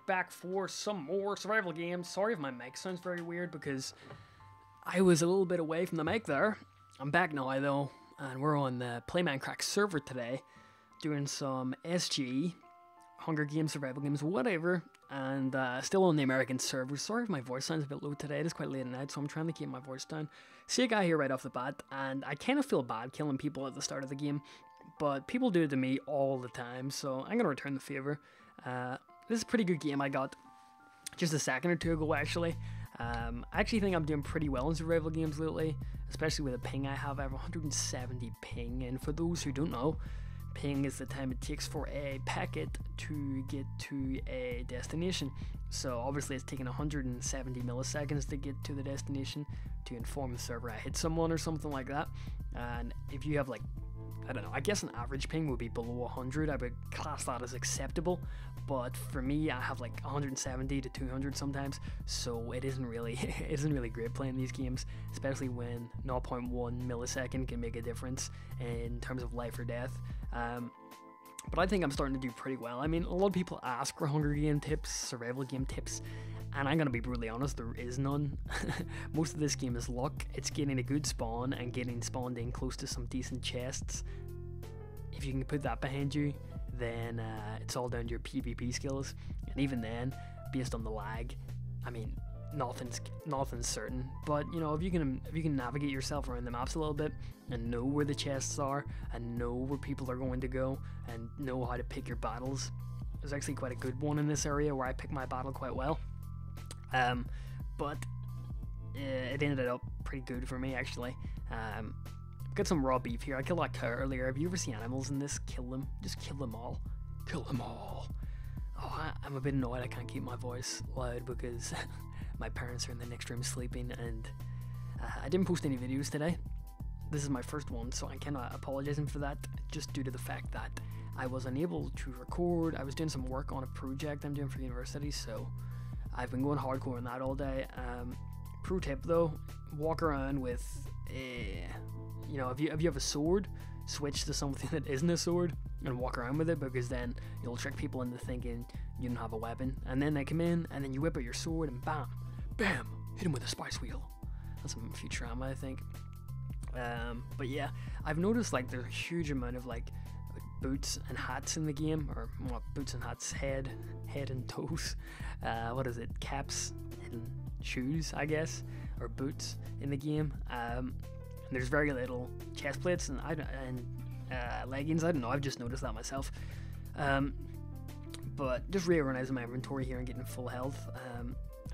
back for some more survival games. Sorry if my mic sounds very weird because I was a little bit away from the mic there. I'm back now though, and we're on the PlayMindcrack server today, doing some SG, Hunger Games, survival games, whatever, and still on the American server. Sorry if my voice sounds a bit low today, it is quite late at night, so I'm trying to keep my voice down. See a guy here right off the bat, and I kind of feel bad killing people at the start of the game, but people do it to me all the time, so I'm going to return the favor. This is a pretty good game I got just a second or two ago, actually. I actually think I'm doing pretty well in survival games lately, especially with the ping I have. I have 170 ping, and for those who don't know, ping is the time it takes for a packet to get to a destination. So obviously it's taking 170 milliseconds to get to the destination to inform the server I hit someone or something like that. And if you have, like, I don't know, I guess an average ping would be below 100. I would class that as acceptable, but for me I have like 170 to 200 sometimes, so it isn't really great playing these games, especially when 0.1 millisecond can make a difference in terms of life or death. But I think I'm starting to do pretty well. I mean, a lot of people ask for Hunger Game tips, survival game tips, and I'm gonna be brutally honest, there is none. Most of this game is luck. It's getting a good spawn and getting spawned in close to some decent chests. If you can put that behind you, then it's all down to your PvP skills. And even then, based on the lag, I mean, nothing's certain. But you know, if you can navigate yourself around the maps a little bit and know where the chests are and know where people are going to go and know how to pick your battles. There's actually quite a good one in this area where I pick my battle quite well. But it ended up pretty good for me, actually. Got some raw beef here. I killed that cow earlier. Have you ever seen animals in this? Kill them. Just kill them all. Kill them all. Oh, I'm a bit annoyed I can't keep my voice loud because my parents are in the next room sleeping, and I didn't post any videos today. This is my first one, so I'm kind of apologizing for that, just due to the fact that I was unable to record. I was doing some work on a project I'm doing for university, so I've been going hardcore on that all day. Pro tip though, walk around with you know, if you have a sword, switch to something that isn't a sword and walk around with it, because then you'll trick people into thinking you don't have a weapon, and then they come in and then you whip out your sword and bam, bam, hit them with a spice wheel. That's some Futurama, I think. But yeah, I've noticed like there's a huge amount of like boots and hats in the game, or well, boots and hats, head and toes. What is it? Caps and shoes, I guess, or boots in the game. And there's very little chest plates and leggings. I don't know. I've just noticed that myself. But just reorganizing my inventory here and getting full health.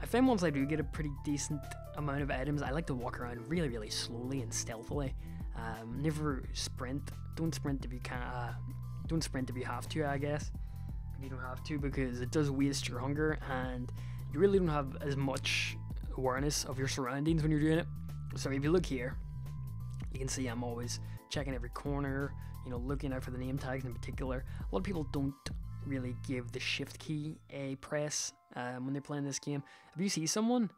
I find once I do get a pretty decent amount of items, I like to walk around really, really slowly and stealthily. Never sprint. Don't sprint if you can't. Don't sprint if you have to, I guess. If you don't have to, because it does waste your hunger, and you really don't have as much awareness of your surroundings when you're doing it. So if you look here, you can see I'm always checking every corner, you know, looking out for the name tags in particular. A lot of people don't really give the shift key a press when they're playing this game. If you see someone,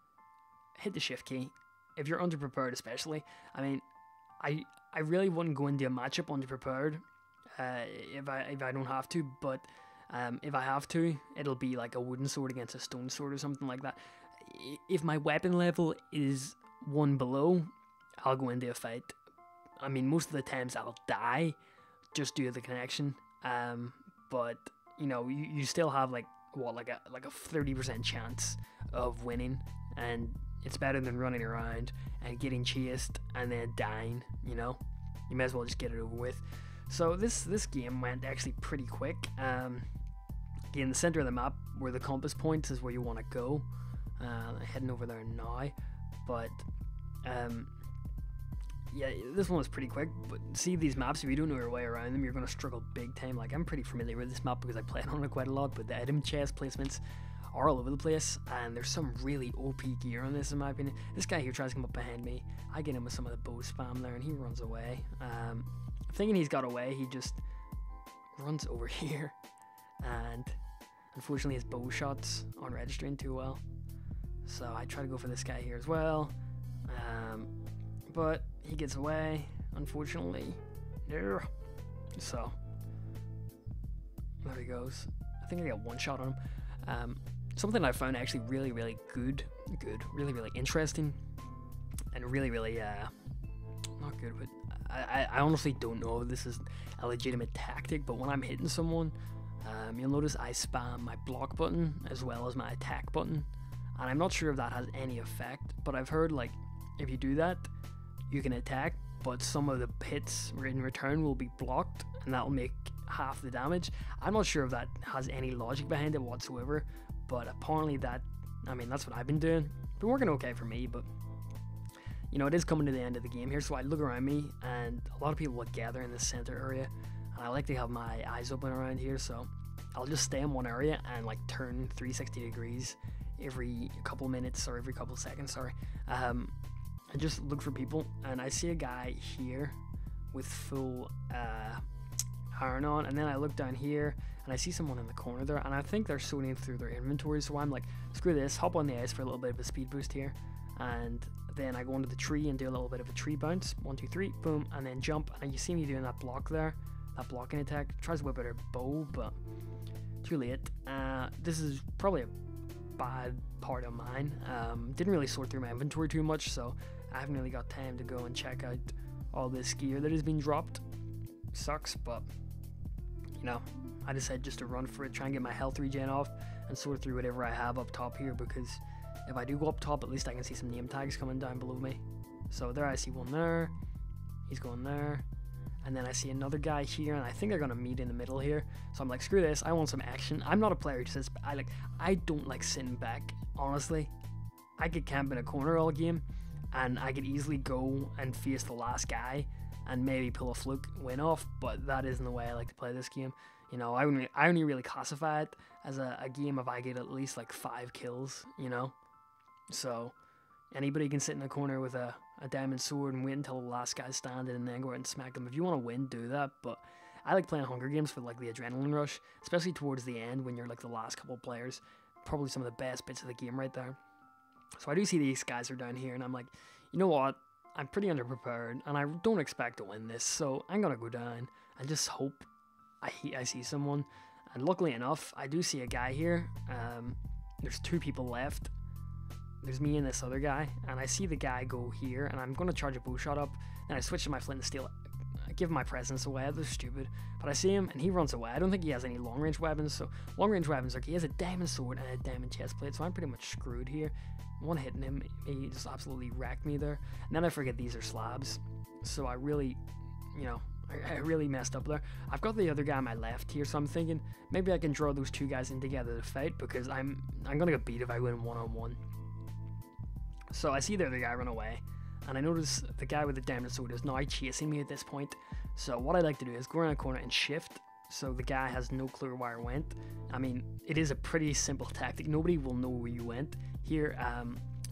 hit the shift key. If you're underprepared especially. I mean, I really wouldn't go into a matchup underprepared if I don't have to, but if I have to, it'll be like a wooden sword against a stone sword or something like that. If my weapon level is 1 below, I'll go into a fight. I mean, most of the times I'll die just due to the connection. But you know, you still have like a 30% chance of winning, and it's better than running around and getting chased and then dying. You know, you may as well just get it over with. So this game went actually pretty quick. In the center of the map where the compass points is where you want to go. I'm heading over there now, but yeah, this one was pretty quick. But see, these maps, if you don't know your way around them, you're going to struggle big time. Like, I'm pretty familiar with this map because I played on it quite a lot, but the item chest placements are all over the place, and there's some really OP gear on this in my opinion. This guy here tries to come up behind me. I get him with some of the bow spam there, and he runs away. Thinking he's got away, he just runs over here, and unfortunately his bow shots aren't registering too well. So I try to go for this guy here as well, but he gets away, unfortunately. Yeah. So there he goes. I think I got one shot on him. something I found actually really really interesting, and really not good, but I honestly don't know if this is a legitimate tactic, but when I'm hitting someone, you'll notice I spam my block button as well as my attack button, and I'm not sure if that has any effect, but I've heard like if you do that, you can attack, but some of the hits in return will be blocked, and that'll make half the damage. I'm not sure if that has any logic behind it whatsoever, but apparently that's what I've been doing. Been working okay for me, but you know, it is coming to the end of the game here, so I look around me, and a lot of people will gather in the center area, and I like to have my eyes open around here, so I'll just stay in one area and like turn 360 degrees every couple minutes, or every couple seconds, sorry. I just look for people, and I see a guy here with full iron on, and then I look down here and I see someone in the corner there, and I think they're sorting through their inventory, so I'm like, screw this, hop on the ice for a little bit of a speed boost here, and then I go into the tree and do a little bit of a tree bounce, 1 2 3 boom, and then jump, and you see me doing that block there, that blocking attack. Tries to whip out her bow, but too late. This is probably a bad part of mine. Didn't really sort through my inventory too much, so I haven't really got time to go and check out all this gear that has been dropped. Sucks, but you know, I decided just to run for it, try and get my health regen off, and sort through whatever I have up top here, because if I do go up top, at least I can see some name tags coming down below me. So there I see one there, he's going there, and then I see another guy here, and I think they're gonna meet in the middle here. So I'm like, screw this, I want some action. I'm not a player who says, I don't like sitting back, honestly. I could camp in a corner all game, and I could easily go and face the last guy and maybe pull a fluke win off, but that isn't the way I like to play this game. You know, I only really classify it as a game if I get at least like 5 kills, you know? So anybody can sit in a corner with a diamond sword and wait until the last guy's standing and then go out and smack them. If you want to win, do that, but I like playing Hunger Games for like the adrenaline rush, especially towards the end when you're like the last couple of players. Probably some of the best bits of the game right there. So I do see these guys are down here, and I'm like, you know what? I'm pretty underprepared, and I don't expect to win this, so I'm gonna go down and just hope I see someone. And luckily enough, I do see a guy here. There's 2 people left. There's me and this other guy, and I see the guy go here, and I'm gonna charge a bow shot up. Then I switch to my flint and steel. I give my presence away. They're stupid, but I see him, and he runs away. I don't think he has any long range weapons. So long range weapons, like he has a diamond sword and a diamond chest plate. So I'm pretty much screwed here. One hitting him, he just absolutely wrecked me there. And then I forget these are slabs, so I really, you know, I really messed up there. I've got the other guy on my left here, so I'm thinking maybe I can draw those 2 guys in together to fight, because I'm gonna get beat if I win 1-on-1. So I see the other guy run away, and I notice the guy with the diamond sword is now chasing me at this point. So what I like to do is go around a corner and shift, so the guy has no clue where I went. I mean, it is a pretty simple tactic. Nobody will know where you went. Here,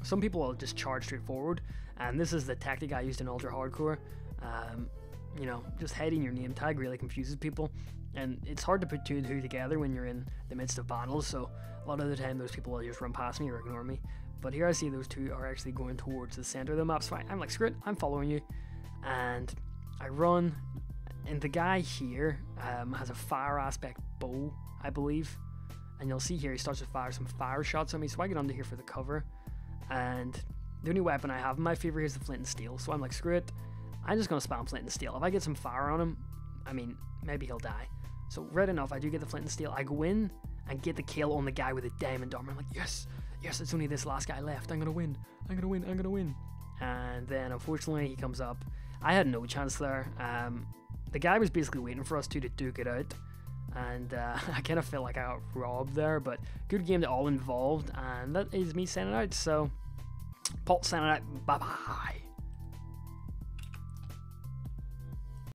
some people will just charge straight forward, and this is the tactic I used in Ultra Hardcore. You know, just hiding your name tag really confuses people, and it's hard to put 2 and 2 together when you're in the midst of battles, so a lot of the time those people will just run past me or ignore me. But here I see those 2 are actually going towards the center of the map, so I'm like, screw it, I'm following you. And I run, and the guy here has a fire aspect bow, I believe. And you'll see here he starts to fire some fire shots at me, so I get under here for the cover. And the only weapon I have in my favor here is the flint and steel, so I'm like, screw it, I'm just going to spam flint and steel. If I get some fire on him, I mean, maybe he'll die. So right enough, I do get the flint and steel. I go in and get the kill on the guy with the diamond armor. I'm like, yes, yes, it's only this last guy left. I'm going to win. I'm going to win. I'm going to win. And then, unfortunately, he comes up. I had no chance there. The guy was basically waiting for us to duke it out. And I kind of felt like I got robbed there. But good game to all involved. And that is me signing out. So, Paul signing out. Bye-bye.